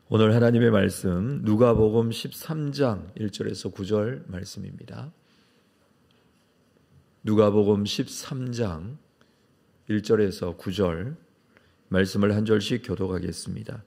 오늘 하나님의 말씀 누가복음 13장 1절에서 9절 말씀입니다. 누가복음 13장 1절에서 9절 말씀을 한 절씩 교독하겠습니다.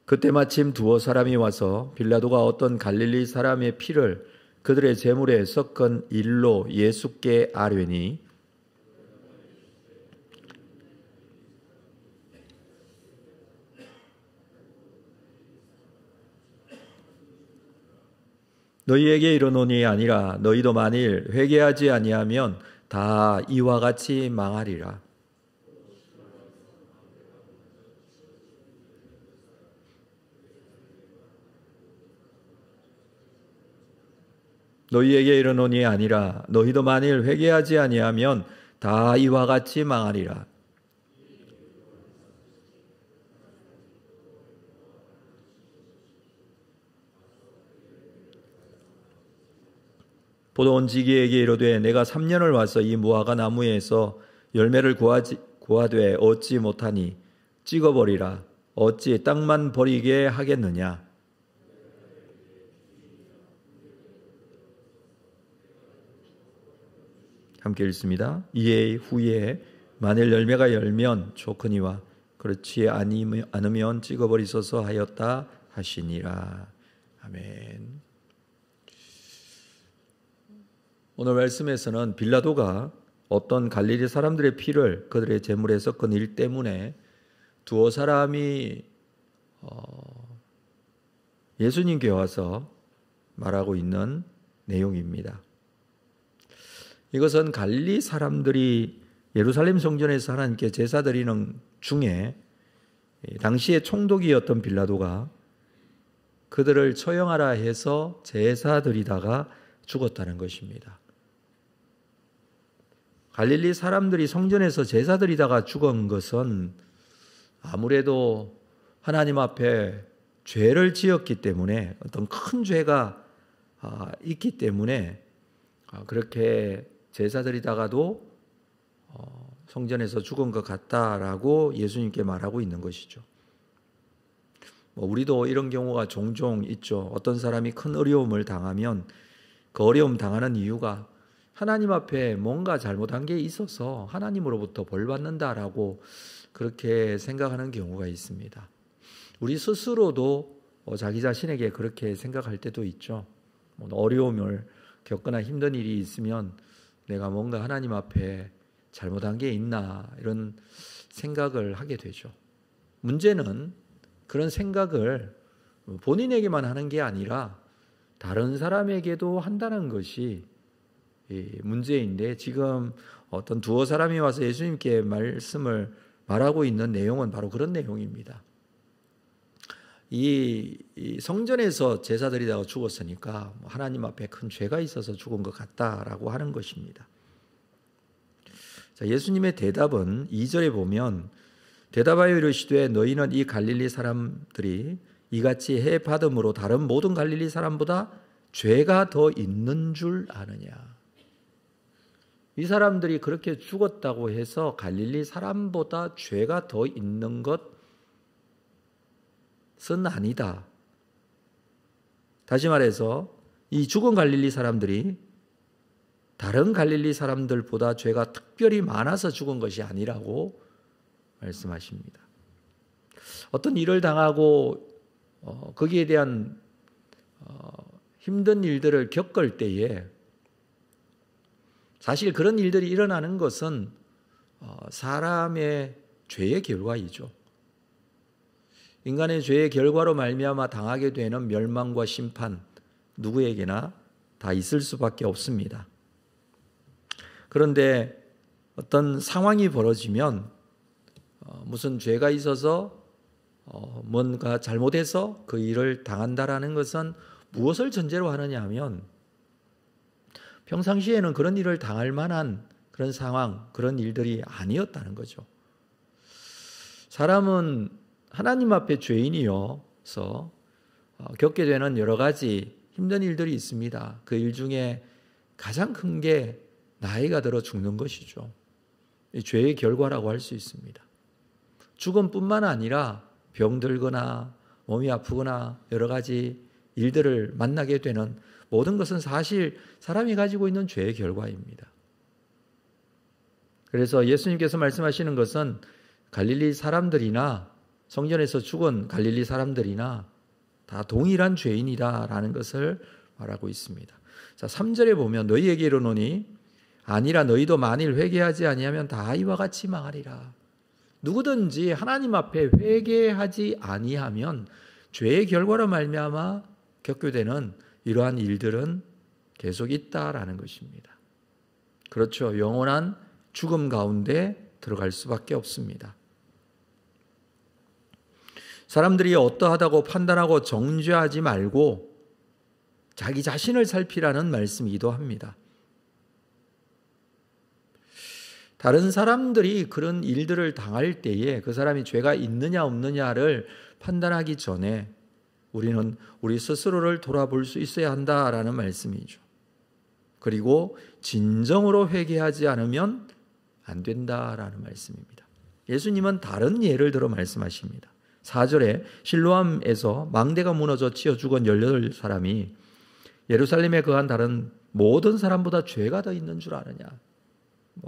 그때 마침 두어 사람이 와서 빌라도가 어떤 갈릴리 사람의 피를 그들의 제물에 섞은 일로 예수께 아뢰니 너희에게 이르노니 아니라 너희도 만일 회개하지 아니하면 다 이와 같이 망하리라. 너희에게 이르노니 아니라 너희도 만일 회개하지 아니하면 다 이와 같이 망하리라. 보던 지기에게 이르되 내가 3년을 와서 이 무화과 나무에서 열매를 구하되 얻지 못하니 찍어버리라. 어찌 땅만 버리게 하겠느냐. 함께 읽습니다. 이에 후에 만일 열매가 열면 좋거니와 그렇지 않으면 찍어버리소서 하였다 하시니라. 아멘. 오늘 말씀에서는 빌라도가 어떤 갈릴리 사람들의 피를 그들의 제물에 섞은 일 때문에 두어 사람이 예수님께 와서 말하고 있는 내용입니다. 이것은 갈릴리 사람들이 예루살렘 성전에서 하나님께 제사 드리는 중에 당시의 총독이었던 빌라도가 그들을 처형하라 해서 제사 드리다가 죽었다는 것입니다. 갈릴리 사람들이 성전에서 제사 드리다가 죽은 것은 아무래도 하나님 앞에 죄를 지었기 때문에 어떤 큰 죄가 있기 때문에 그렇게 제사 드리다가도 성전에서 죽은 것 같다라고 예수님께 말하고 있는 것이죠. 우리도 이런 경우가 종종 있죠. 어떤 사람이 큰 어려움을 당하면 그 어려움 당하는 이유가 하나님 앞에 뭔가 잘못한 게 있어서 하나님으로부터 벌 받는다라고 그렇게 생각하는 경우가 있습니다. 우리 스스로도 자기 자신에게 그렇게 생각할 때도 있죠. 어려움을 겪거나 힘든 일이 있으면 내가 뭔가 하나님 앞에 잘못한 게 있나 이런 생각을 하게 되죠. 문제는 그런 생각을 본인에게만 하는 게 아니라 다른 사람에게도 한다는 것이 문제인데, 지금 어떤 두어 사람이 와서 예수님께 말씀을 말하고 있는 내용은 바로 그런 내용입니다. 이 성전에서 제사 드리다가 죽었으니까 하나님 앞에 큰 죄가 있어서 죽은 것 같다라고 하는 것입니다. 자, 예수님의 대답은 2절에 보면 대답하여 이르시되 너희는 이 갈릴리 사람들이 이같이 해 받음으로 다른 모든 갈릴리 사람보다 죄가 더 있는 줄 아느냐. 이 사람들이 그렇게 죽었다고 해서 갈릴리 사람보다 죄가 더 있는 것은 아니다. 다시 말해서 이 죽은 갈릴리 사람들이 다른 갈릴리 사람들보다 죄가 특별히 많아서 죽은 것이 아니라고 말씀하십니다. 어떤 일을 당하고 거기에 대한 힘든 일들을 겪을 때에 사실 그런 일들이 일어나는 것은 사람의 죄의 결과이죠. 인간의 죄의 결과로 말미암아 당하게 되는 멸망과 심판, 누구에게나 다 있을 수밖에 없습니다. 그런데 어떤 상황이 벌어지면 무슨 죄가 있어서 뭔가 잘못해서 그 일을 당한다라는 것은 무엇을 전제로 하느냐 하면 평상시에는 그런 일을 당할 만한 그런 상황, 그런 일들이 아니었다는 거죠. 사람은 하나님 앞에 죄인이어서 겪게 되는 여러 가지 힘든 일들이 있습니다. 그 일 중에 가장 큰 게 나이가 들어 죽는 것이죠. 죄의 결과라고 할 수 있습니다. 죽음뿐만 아니라 병들거나 몸이 아프거나 여러 가지 일들을 만나게 되는 모든 것은 사실 사람이 가지고 있는 죄의 결과입니다. 그래서 예수님께서 말씀하시는 것은 갈릴리 사람들이나 성전에서 죽은 갈릴리 사람들이나 다 동일한 죄인이다라는 것을 말하고 있습니다. 자, 3절에 보면 너희에게 이르노니 아니라 너희도 만일 회개하지 아니하면 다 이와 같이 망하리라. 누구든지 하나님 앞에 회개하지 아니하면 죄의 결과로 말미암아 겪게 되는 이러한 일들은 계속 있다라는 것입니다. 그렇죠. 영원한 죽음 가운데 들어갈 수밖에 없습니다. 사람들이 어떠하다고 판단하고 정죄하지 말고 자기 자신을 살피라는 말씀이기도 합니다. 다른 사람들이 그런 일들을 당할 때에 그 사람이 죄가 있느냐 없느냐를 판단하기 전에 우리는 우리 스스로를 돌아볼 수 있어야 한다라는 말씀이죠. 그리고 진정으로 회개하지 않으면 안 된다라는 말씀입니다. 예수님은 다른 예를 들어 말씀하십니다. 4절에 실로암에서 망대가 무너져 치어 죽은 18사람이 예루살렘에 거한 다른 모든 사람보다 죄가 더 있는 줄 아느냐.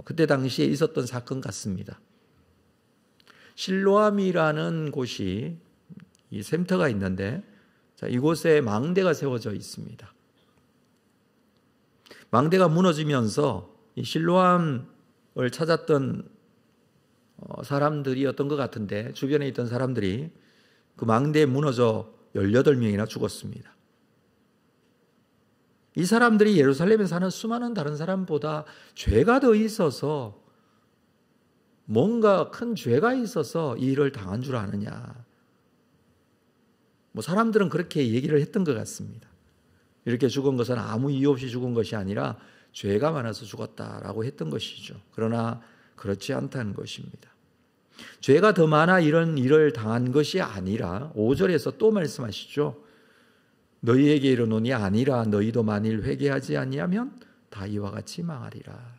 그때 당시에 있었던 사건 같습니다. 실로암이라는 곳이 이 샘터가 있는데 이곳에 망대가 세워져 있습니다. 망대가 무너지면서 이 실로암을 찾았던 사람들이었던 것 같은데 주변에 있던 사람들이 그 망대에 무너져 18명이나 죽었습니다. 이 사람들이 예루살렘에 사는 수많은 다른 사람보다 죄가 더 있어서 뭔가 큰 죄가 있어서 이 일을 당한 줄 아느냐. 사람들은 그렇게 얘기를 했던 것 같습니다. 이렇게 죽은 것은 아무 이유 없이 죽은 것이 아니라 죄가 많아서 죽었다라고 했던 것이죠. 그러나 그렇지 않다는 것입니다. 죄가 더 많아 이런 일을 당한 것이 아니라 5절에서 또 말씀하시죠. 너희에게 이르노니 아니라 너희도 만일 회개하지 아니하면 다 이와 같이 망하리라.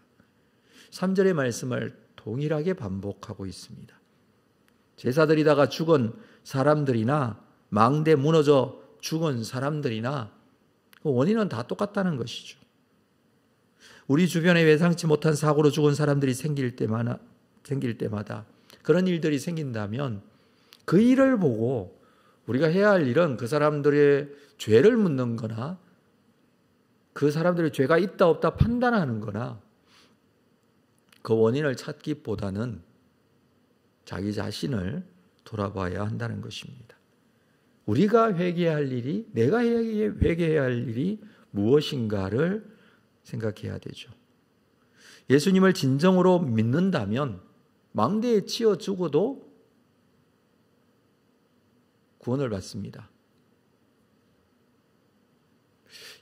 3절의 말씀을 동일하게 반복하고 있습니다. 제사드리다가 죽은 사람들이나 망대 무너져 죽은 사람들이나 그 원인은 다 똑같다는 것이죠. 우리 주변에 예상치 못한 사고로 죽은 사람들이 생길 때마다 그런 일들이 생긴다면 그 일을 보고 우리가 해야 할 일은 그 사람들의 죄를 묻는 거나 그 사람들의 죄가 있다 없다 판단하는 거나 그 원인을 찾기보다는 자기 자신을 돌아봐야 한다는 것입니다. 우리가 회개해야 할 일이, 내가 회개해야 할 일이 무엇인가를 생각해야 되죠. 예수님을 진정으로 믿는다면 망대에 치여 죽어도 구원을 받습니다.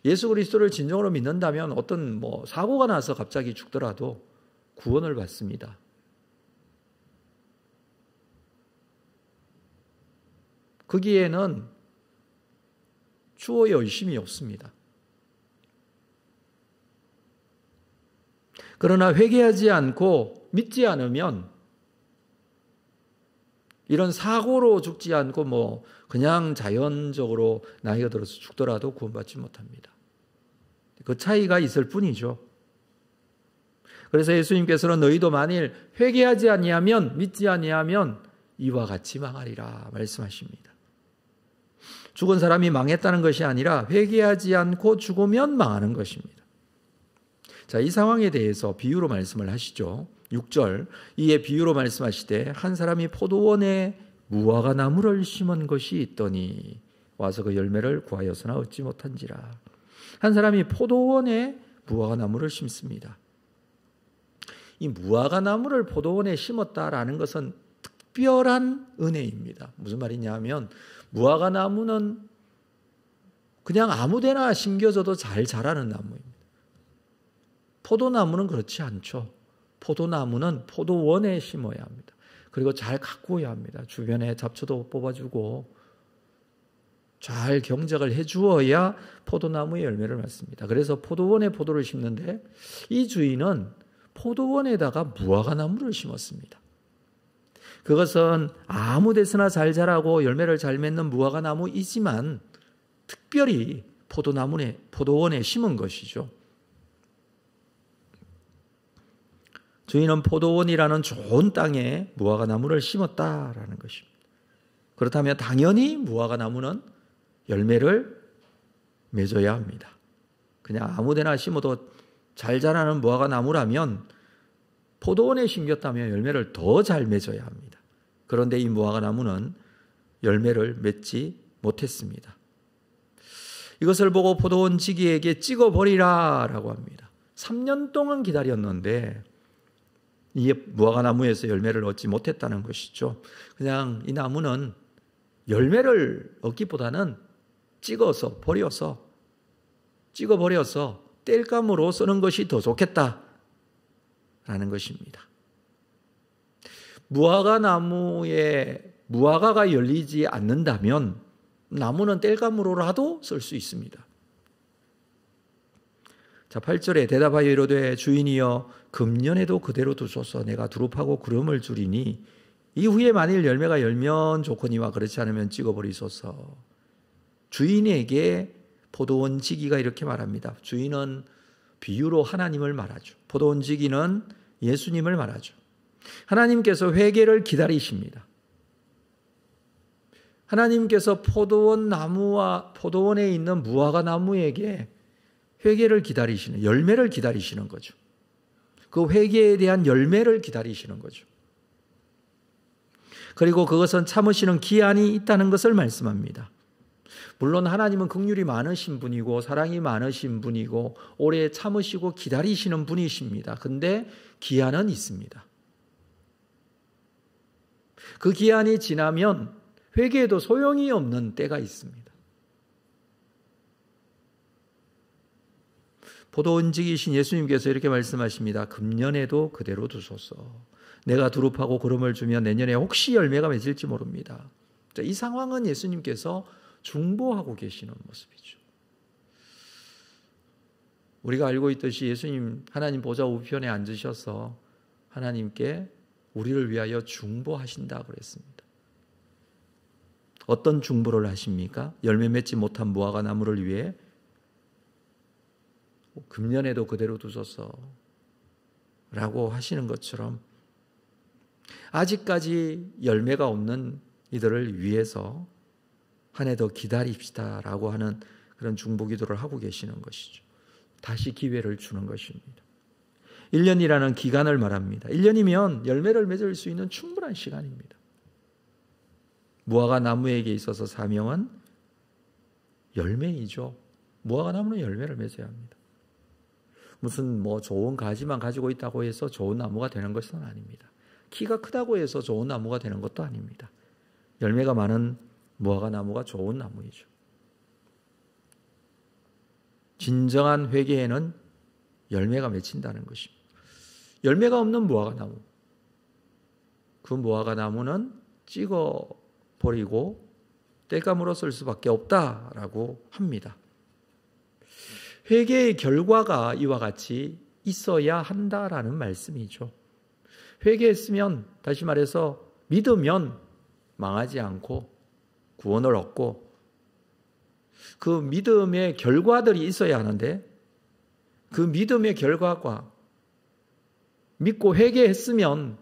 예수 그리스도를 진정으로 믿는다면 어떤 사고가 나서 갑자기 죽더라도 구원을 받습니다. 거기에는 추호의 의심이 없습니다. 그러나 회개하지 않고 믿지 않으면 이런 사고로 죽지 않고 그냥 자연적으로 나이가 들어서 죽더라도 구원받지 못합니다. 그 차이가 있을 뿐이죠. 그래서 예수님께서는 너희도 만일 회개하지 아니하면 믿지 아니하면 이와 같이 망하리라 말씀하십니다. 죽은 사람이 망했다는 것이 아니라 회개하지 않고 죽으면 망하는 것입니다. 자, 이 상황에 대해서 비유로 말씀을 하시죠. 6절 이에 비유로 말씀하시되 한 사람이 포도원에 무화과 나무를 심은 것이 있더니 와서 그 열매를 구하여서나 얻지 못한지라. 한 사람이 포도원에 무화과 나무를 심습니다. 이 무화과 나무를 포도원에 심었다라는 것은 특별한 은혜입니다. 무슨 말이냐 하면 무화과 나무는 그냥 아무데나 심겨져도 잘 자라는 나무입니다. 포도나무는 그렇지 않죠. 포도나무는 포도원에 심어야 합니다. 그리고 잘 가꾸어야 합니다. 주변에 잡초도 뽑아주고 잘 경작을 해주어야 포도나무의 열매를 맺습니다. 그래서 포도원에 포도를 심는데 이 주인은 포도원에다가 무화과 나무를 심었습니다. 그것은 아무 데서나 잘 자라고 열매를 잘 맺는 무화과 나무이지만 특별히 포도원에 심은 것이죠. 주인은 포도원이라는 좋은 땅에 무화과 나무를 심었다라는 것입니다. 그렇다면 당연히 무화과 나무는 열매를 맺어야 합니다. 그냥 아무 데나 심어도 잘 자라는 무화과 나무라면 포도원에 심겼다면 열매를 더 잘 맺어야 합니다. 그런데 이 무화과 나무는 열매를 맺지 못했습니다. 이것을 보고 포도원 지기에게 찍어버리라 라고 합니다. 3년 동안 기다렸는데 이 무화과 나무에서 열매를 얻지 못했다는 것이죠. 그냥 이 나무는 열매를 얻기보다는 찍어버려서 땔감으로 쓰는 것이 더 좋겠다라는 것입니다. 무화과 나무에 무화과가 열리지 않는다면 나무는 땔감으로라도 쓸 수 있습니다. 자, 8절에 대답하여 이르되 주인이여 금년에도 그대로 두소서. 내가 두릅하고 구름을 주리니 이후에 만일 열매가 열면 좋거니와 그렇지 않으면 찍어버리소서. 주인에게 포도원 지기가 이렇게 말합니다. 주인은 비유로 하나님을 말하죠. 포도원 지기는 예수님을 말하죠. 하나님께서 회개를 기다리십니다. 하나님께서 포도원에 있는 무화과 나무에게 회개를 기다리시는, 열매를 기다리시는 거죠. 그 회개에 대한 열매를 기다리시는 거죠. 그리고 그것은 참으시는 기한이 있다는 것을 말씀합니다. 물론 하나님은 긍휼이 많으신 분이고 사랑이 많으신 분이고 오래 참으시고 기다리시는 분이십니다. 근데 기한은 있습니다. 그 기한이 지나면 회개에도 소용이 없는 때가 있습니다. 포도원 지기신 예수님께서 이렇게 말씀하십니다. 금년에도 그대로 두소서. 내가 두릅하고 구름을 주면 내년에 혹시 열매가 맺을지 모릅니다. 이 상황은 예수님께서 중보하고 계시는 모습이죠. 우리가 알고 있듯이 예수님 하나님 보좌 우편에 앉으셔서 하나님께 우리를 위하여 중보하신다고 그랬습니다. 어떤 중보를 하십니까? 열매 맺지 못한 무화과 나무를 위해 금년에도 그대로 두소서 라고 하시는 것처럼 아직까지 열매가 없는 이들을 위해서 한 해 더 기다립시다 라고 하는 그런 중보기도를 하고 계시는 것이죠. 다시 기회를 주는 것입니다. 1년이라는 기간을 말합니다. 1년이면 열매를 맺을 수 있는 충분한 시간입니다. 무화과 나무에게 있어서 사명은 열매이죠. 무화과 나무는 열매를 맺어야 합니다. 무슨 좋은 가지만 가지고 있다고 해서 좋은 나무가 되는 것은 아닙니다. 키가 크다고 해서 좋은 나무가 되는 것도 아닙니다. 열매가 많은 무화과 나무가 좋은 나무이죠. 진정한 회개에는 열매가 맺힌다는 것입니다. 열매가 없는 무화과 나무, 그 무화과 나무는 찍어버리고 땔감으로 쓸 수밖에 없다라고 합니다. 회개의 결과가 이와 같이 있어야 한다라는 말씀이죠. 회개했으면, 다시 말해서 믿으면 망하지 않고 구원을 얻고 그 믿음의 결과들이 있어야 하는데 그 믿음의 결과가 믿고 회개했으면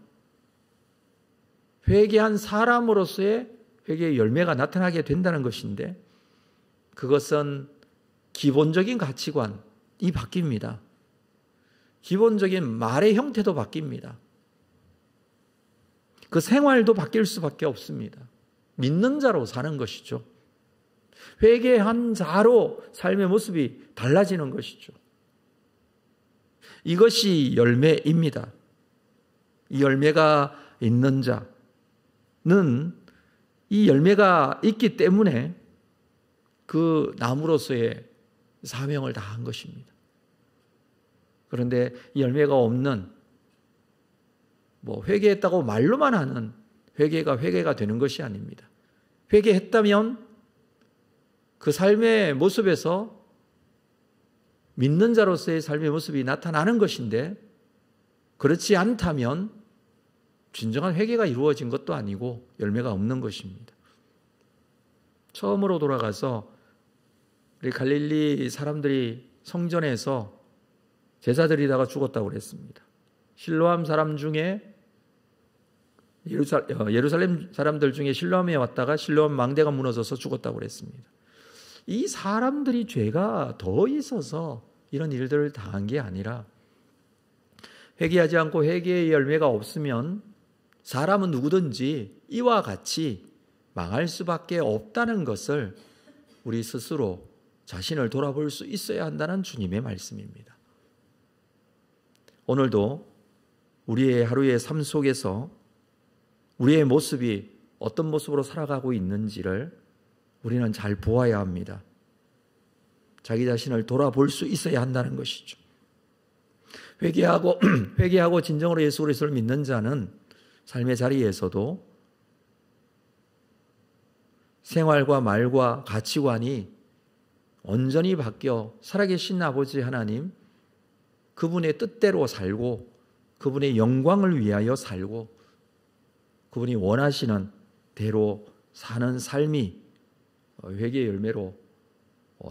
회개한 사람으로서의 회개의 열매가 나타나게 된다는 것인데 그것은 기본적인 가치관이 바뀝니다. 기본적인 말의 형태도 바뀝니다. 그 생활도 바뀔 수밖에 없습니다. 믿는 자로 사는 것이죠. 회개한 자로 삶의 모습이 달라지는 것이죠. 이것이 열매입니다. 이 열매가 있는 자는 이 열매가 있기 때문에 그 나무로서의 사명을 다한 것입니다. 그런데 이 열매가 없는 회개했다고 말로만 하는 회개가 되는 것이 아닙니다. 회개했다면 그 삶의 모습에서 믿는 자로서의 삶의 모습이 나타나는 것인데 그렇지 않다면 진정한 회개가 이루어진 것도 아니고 열매가 없는 것입니다. 처음으로 돌아가서 우리 갈릴리 사람들이 성전에서 제사 드리다가 죽었다고 그랬습니다. 실로암 사람 중에 예루살렘 사람들 중에 실로암에 왔다가 실로암 망대가 무너져서 죽었다고 그랬습니다. 이 사람들이 죄가 더 있어서 이런 일들을 당한 게 아니라 회개하지 않고 회개의 열매가 없으면 사람은 누구든지 이와 같이 망할 수밖에 없다는 것을 우리 스스로 자신을 돌아볼 수 있어야 한다는 주님의 말씀입니다. 오늘도 우리의 하루의 삶 속에서 우리의 모습이 어떤 모습으로 살아가고 있는지를 우리는 잘 보아야 합니다. 자기 자신을 돌아볼 수 있어야 한다는 것이죠. 회개하고 진정으로 예수 그리스도를 믿는 자는 삶의 자리에서도 생활과 말과 가치관이 온전히 바뀌어 살아계신 아버지 하나님, 그분의 뜻대로 살고 그분의 영광을 위하여 살고 그분이 원하시는 대로 사는 삶이 회개의 열매로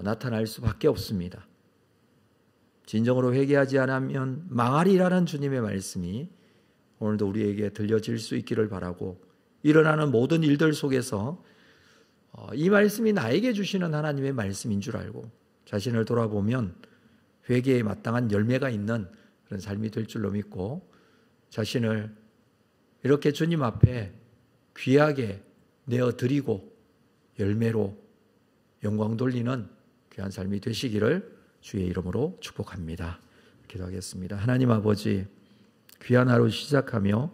나타날 수밖에 없습니다. 진정으로 회개하지 않으면 망하리라는 주님의 말씀이 오늘도 우리에게 들려질 수 있기를 바라고, 일어나는 모든 일들 속에서 이 말씀이 나에게 주시는 하나님의 말씀인 줄 알고 자신을 돌아보면 회개에 마땅한 열매가 있는 그런 삶이 될 줄로 믿고, 자신을 이렇게 주님 앞에 귀하게 내어드리고 열매로 영광 돌리는 귀한 삶이 되시기를 주의 이름으로 축복합니다. 기도하겠습니다. 하나님 아버지, 귀한 하루 시작하며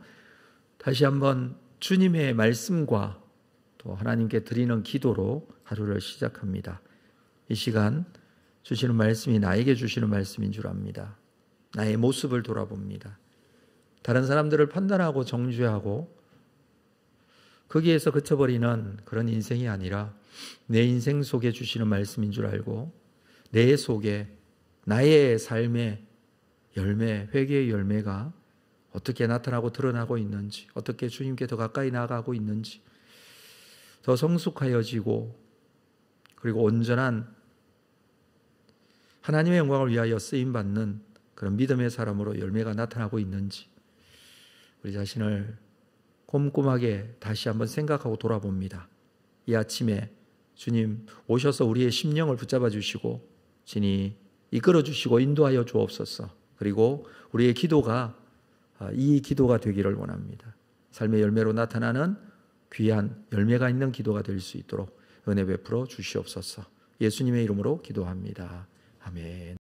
다시 한번 주님의 말씀과 또 하나님께 드리는 기도로 하루를 시작합니다. 이 시간 주시는 말씀이 나에게 주시는 말씀인 줄 압니다. 나의 모습을 돌아봅니다. 다른 사람들을 판단하고 정죄하고 거기에서 그쳐버리는 그런 인생이 아니라 내 인생 속에 주시는 말씀인 줄 알고 내 속에 나의 삶의 열매, 회개의 열매가 어떻게 나타나고 드러나고 있는지, 어떻게 주님께 더 가까이 나아가고 있는지, 더 성숙하여지고 그리고 온전한 하나님의 영광을 위하여 쓰임받는 그런 믿음의 사람으로 열매가 나타나고 있는지 우리 자신을 꼼꼼하게 다시 한번 생각하고 돌아봅니다. 이 아침에 주님 오셔서 우리의 심령을 붙잡아 주시고 진히 이끌어 주시고 인도하여 주옵소서. 그리고 우리의 기도가 이 기도가 되기를 원합니다. 삶의 열매로 나타나는 귀한 열매가 있는 기도가 될 수 있도록 은혜 베풀어 주시옵소서. 예수님의 이름으로 기도합니다. 아멘.